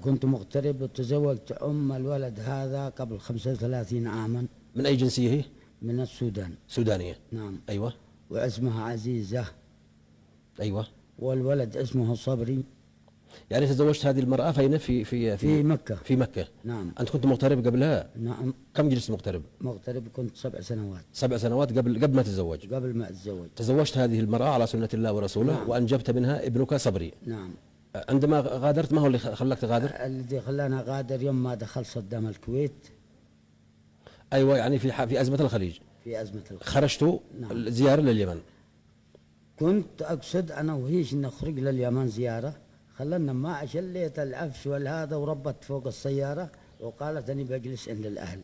كنت مغترب وتزوجت أم الولد هذا قبل 35 عاما. من أي جنسية هي؟ من السودان. سودانية. نعم. أيوة. واسمها عزيزة. أيوة. والولد اسمه صبري. يعني تزوجت هذه المرأة فين؟ في مكة. في مكة. نعم. أنت كنت مغترب قبلها؟ نعم. كم جلست مغترب؟ مغترب كنت 7 سنوات. 7 سنوات قبل ما تتزوج؟ قبل ما أتزوج. تزوجت هذه المرأة على سنة الله ورسوله. نعم. وأنجبت منها ابنك صبري. نعم. عندما غادرت ما هو اللي خلاك تغادر؟ الذي خلانا غادر يوم ما دخل صدام الكويت. أيوة، يعني في أزمة الخليج. في أزمة الخليج. خرجتوا. نعم. زيارة لليمن. كنت أقصد أنا وهيش نخرج لليمن زيارة. خلنا ما شليت العفش والهذا وربت فوق السيارة وقالت أني بجلس عند الأهل.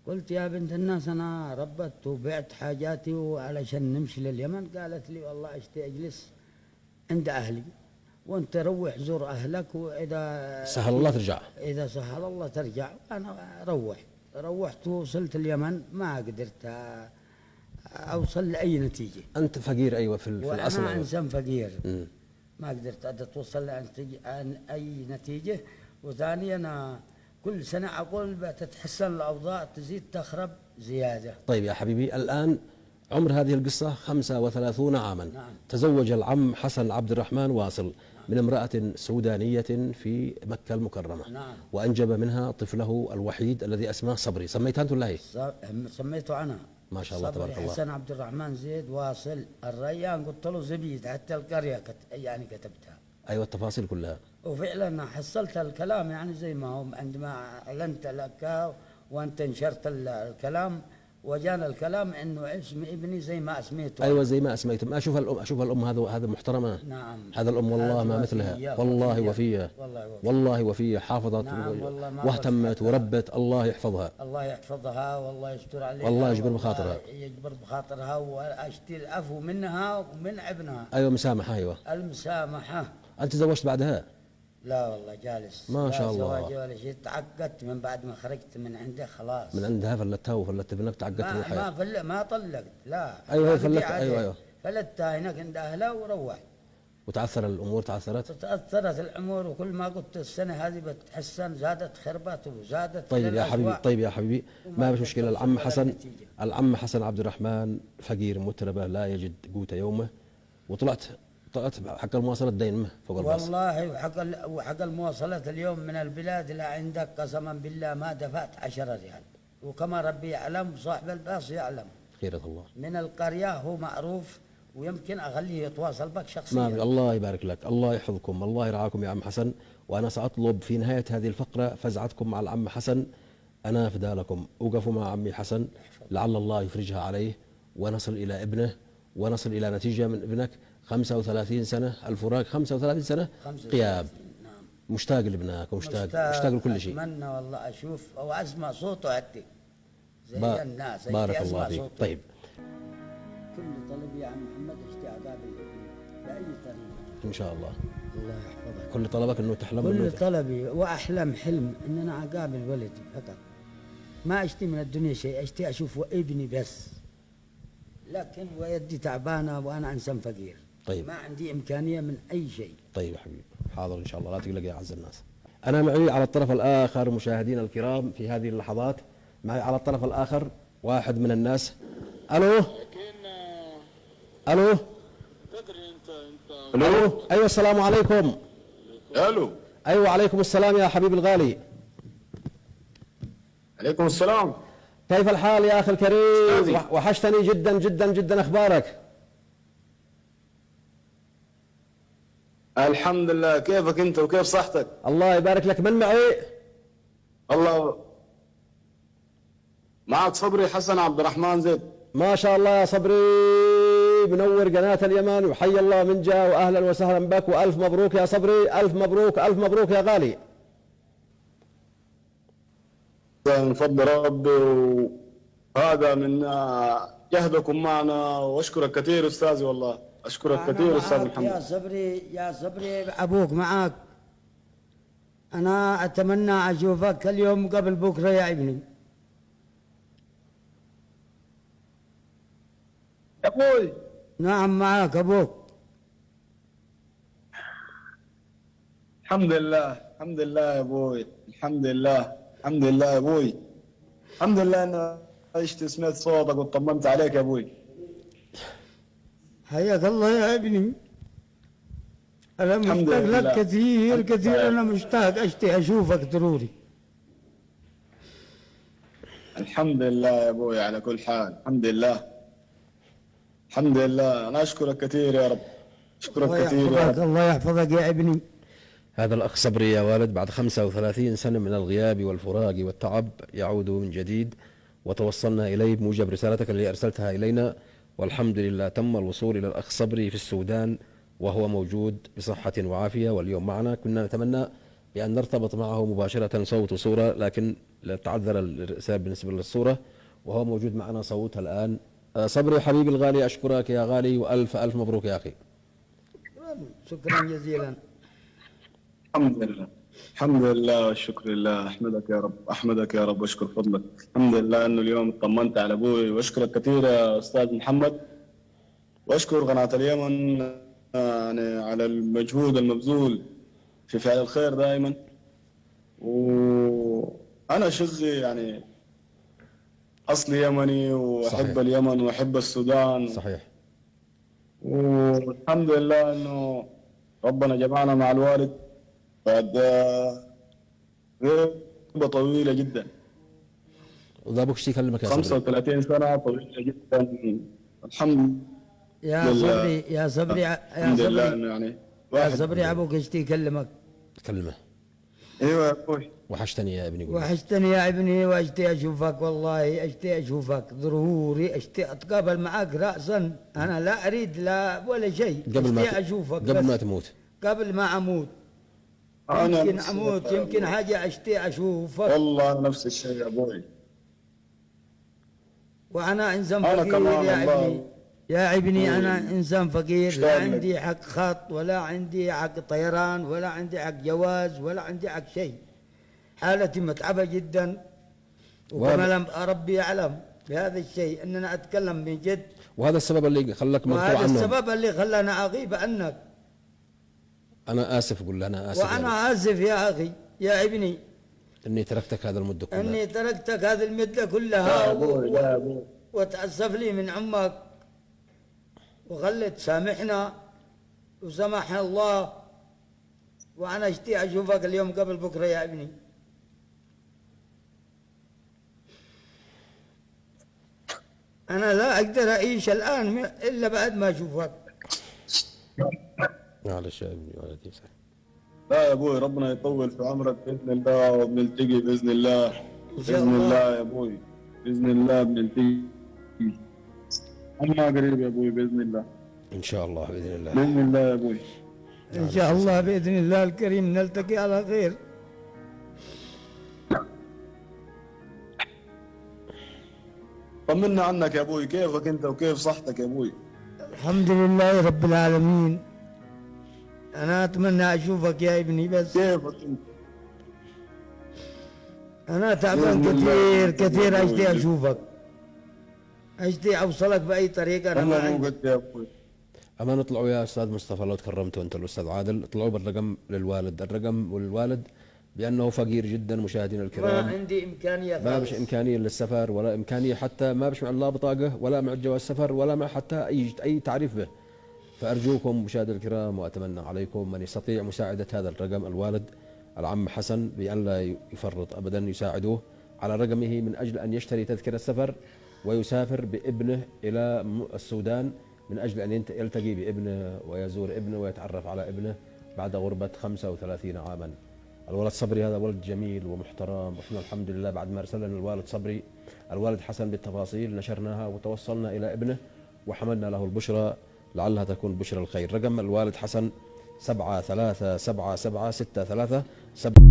قلت يا بنت الناس أنا ربت وبعت حاجاتي وعلشان نمشي لليمن. قالت لي والله أشتي أجلس عند أهلي وأنت روح زور أهلك وإذا سهل الله ترجع. إذا سهل الله ترجع. أنا روحت ووصلت اليمن ما قدرت أوصل لأي نتيجة. أنت فقير. أيوة في الأصل. وأنا إنسان فقير. ما قدرت أتوصل أي نتيجة. وثانيا أنا كل سنة أقول بتتحسن الأوضاع تزيد تخرب زيادة. طيب يا حبيبي، الآن عمر هذه القصة 35 عاما. نعم. تزوج العم حسن عبد الرحمن واصل من امرأة سودانية في مكة المكرمة. نعم. وأنجب منها طفله الوحيد الذي أسماه صبري. سميته أنت ولا هي؟ سميته أنا. ما شاء الله تبارك الله. حسن عبد الرحمن زيد واصل الريان. قلت له زبيد حتى القرية يعني كتبتها. أيوة التفاصيل كلها. وفعلا حصلت الكلام يعني زي ما هو عندما أعلنت لك وأنت نشرت الكلام وجانا الكلام إنه اسم ابني زي ما أسميته. أيوة زي ما أسميته. ما أشوف الأم هذا محترمة. نعم. هذا الأم والله ما مثلها. والله وفية. والله وفية. حافظت. نعم. واهتمت وربت. الله يحفظها. الله يحفظها والله يستر عليها. والله يجبر بخاطرها. يجبر بخاطرها وأشتي العفو منها ومن ابنها. أيوة مسامحة. أيوة المسامحة. أنت تزوجت بعدها؟ لا والله جالس. ما شاء الله. زواجي ولا شيء. تعقدت من بعد ما خرجت من عنده خلاص. من عندها فلتها وفلت ابنك تعقدت من الحياة. ما طلقت لا. أيوة فلت. أيوة فلتها هناك عند أهلها وروحت. وتعثر الأمور. تأثرت الأمور. وكل ما قلت السنة هذه بتحسن زادت خربت وزادت. طيب يا حبيبي ما فيش مشكلة. العم حسن عبد الرحمن فقير متربة لا يجد قوت يومه. وطلعت حق المواصلات دين فوق الراس. والله وحق المواصلات اليوم من البلاد إلى عندك قسما بالله ما دفعت 10 ريال. وكما ربي يعلم صاحب الباص يعلم. خيرة الله. من القرية هو معروف ويمكن أخليه يتواصل بك شخصيا. الله يبارك لك. الله يحفظكم. الله يرعاكم يا عم حسن. وأنا سأطلب في نهاية هذه الفقرة فزعتكم مع العم حسن. أنا فدالكم. وقفوا مع عمي حسن لعل الله يفرجها عليه ونصل إلى ابنه ونصل إلى نتيجة من ابنك. 35 سنة الفراق. 35 سنة غياب. نعم. مشتاق لابنك ومشتاق لكل شيء. أتمنى والله أشوف أو أسمع صوته حتى زي الناس. بارك الله فيك. طيب كل طلب يا عم محمد اشتاق أقابل بأي طريقة إن شاء الله. الله يحفظك. كل طلبك إنه تحلم. كل طلبي وأحلم حلم إن أنا أقابل ولدي فقط. ما أشتي من الدنيا شيء. أشتي أشوف ابني بس. لكن ويدي تعبانة وأنا إنسان فقير. طيب. ما عندي إمكانية من أي شيء. طيب يا حبيبي حاضر إن شاء الله. لا تقلق يا أعز الناس. أنا معي على الطرف الآخر مشاهدينا الكرام في هذه اللحظات. معي على الطرف الآخر واحد من الناس. ألو. ألو. ألو. أيوة السلام عليكم. ألو. أيوة عليكم السلام يا حبيبي الغالي. عليكم السلام. كيف الحال يا أخي الكريم؟ وحشتني جدا جدا جدا. أخبارك؟ الحمد لله. كيفك أنت وكيف صحتك؟ الله يبارك لك. من معي؟ الله معك صبري حسن عبد الرحمن زيد. ما شاء الله يا صبري. منور قناة اليمن وحي الله من جاء وأهلا وسهلا بك وألف مبروك يا صبري. ألف مبروك ألف مبروك يا غالي. من فضل ربي وهذا من جهدكم معنا وأشكرك كثير أستاذي. والله أشكرك كثير أستاذ محمد. يا صبري أبوك معك. أنا أتمنى أشوفك اليوم قبل بكرة يا ابني. يا أبوي. نعم معك أبوك. الحمد لله الحمد لله يا ابوي، الحمد لله الحمد لله يا ابوي، الحمد لله اني عشت سمعت صوتك وطمنت عليك يا ابوي. حياك الله يا ابني. أنا الحمد مشتاق لك لله. كثير الحمد كثير، لله. أنا مشتاق أشتي أشوفك ضروري. الحمد لله يا ابوي على كل حال، الحمد لله الحمد لله. انا اشكرك كثير يا رب، اشكرك الله كثير يا يحفظك، رب. الله يحفظك يا ابني. هذا الأخ صبري يا والد بعد 35 سنة من الغياب والفراق والتعب يعود من جديد، وتوصلنا إليه بموجب رسالتك اللي أرسلتها إلينا، والحمد لله تم الوصول إلى الأخ صبري في السودان وهو موجود بصحة وعافية واليوم معنا. كنا نتمنى بأن نرتبط معه مباشرة صوت وصورة، لكن تعذر الإرسال بالنسبة للصورة، وهو موجود معنا صوتها الآن. صبري حبيبي الغالي، أشكرك يا غالي، وألف ألف مبروك يا أخي. شكرا جزيلا. الحمد لله الحمد لله والشكر لله. احمدك يا رب، احمدك يا رب واشكر فضلك. الحمد لله انه اليوم اطمنت على ابوي، واشكرك كثير يا استاذ محمد، واشكر قناة اليمن يعني على المجهود المبذول في فعل الخير دائما. وانا شغلي يعني اصلي يمني، واحب صحيح. اليمن واحب السودان. صحيح. والحمد لله انه ربنا جمعنا مع الوالد بعد غيبة طويلة جدا. وذا أبوك شتي يكلمك يا صبري. 35 سنة طويلة جدا. الحمد يا لله. صبري يا صبري يا الحمد لله صبري انه يعني يا واحد. صبري، أبوك يشتي يكلمك. كلمه. ايوه يا اخوي. وحشتني يا ابني. وحشتني يا ابني، واشتي اشوفك، والله اشتي اشوفك ضروري، اشتي اتقابل معك راسا. انا لا اريد لا ولا شيء، اشتي اشوفك قبل بس. ما تموت. قبل ما اموت. انا يمكن نفس اموت، الشيء يا يمكن أبوي. حاجه اشتي اشوفك. والله نفس الشيء يا ابوي. وانا انسان أنا فقير كمان يا والله. ابني، يا ابني انا انسان فقير، لا مشتاق لك. عندي حق خط، ولا عندي حق طيران، ولا عندي حق جواز، ولا عندي حق شيء. حالتي متعبه جدا، وكما لم ربي يعلم بهذا الشيء اننا اتكلم من جد. وهذا السبب اللي خلاك مرفوع وهذا عنهم. السبب اللي خلاني اغيب عنك. انا اسف، قول له انا اسف. وانا يعني اسف يا اخي يا ابني اني تركتك هذا المده كلها. اني تركتك هذه المده كلها يا ابوي لا يا ابوي. وتاسف لي من عمك، وخلت سامحنا وسامحنا الله. وانا اشتي اشوفك اليوم قبل بكره يا ابني. انا لا اقدر اعيش الان الا بعد ما اشوفك. معلش يا ابني ولدي صح. لا يا ابوي، ربنا يطول في عمرك باذن الله، وبنلتقي باذن الله. إن شاء باذن الله. الله يا ابوي، باذن الله بنلتقي. اما قريب يا ابوي باذن الله. ان شاء الله باذن الله. باذن الله يا ابوي. ان شاء الله باذن الله الكريم نلتقي على خير. طمنا عنك يا ابوي، كيفك انت وكيف صحتك يا ابوي؟ الحمد لله رب العالمين. انا اتمنى اشوفك يا ابني، بس كيفك انت؟ انا تعبان بإذن الله. كثير كثير، اشتي اشوفك، اشتي اوصلك باي طريقه. انا ما والله مو عندي. قد يا ابوي. اما نطلعوا يا استاذ مصطفى لو تكرمتوا انت الاستاذ عادل، اطلعوا بالرقم للوالد، الرقم والوالد بانه فقير جدا مشاهدينا ما الكرام. عندي امكانيه ما بش خالص. امكانيه للسفر، ولا امكانيه حتى ما بش مع لا بطاقه، ولا مع جواز سفر، ولا مع حتى اي تعريف به. فارجوكم مشاهدينا الكرام، واتمنى عليكم من يستطيع مساعده هذا الرقم الوالد العم حسن بان لا يفرط ابدا، يساعدوه على رقمه من اجل ان يشتري تذكره سفر ويسافر بابنه الى السودان، من اجل ان يلتقي بابنه ويزور ابنه ويتعرف على ابنه بعد غربه 35 عاما. الولد صبري هذا ولد جميل ومحترم، واحنا الحمد لله بعد ما ارسل لنا الوالد صبري الوالد حسن بالتفاصيل نشرناها وتوصلنا الى ابنه وحملنا له البشرى، لعلها تكون بشرى الخير. رقم الوالد حسن 737763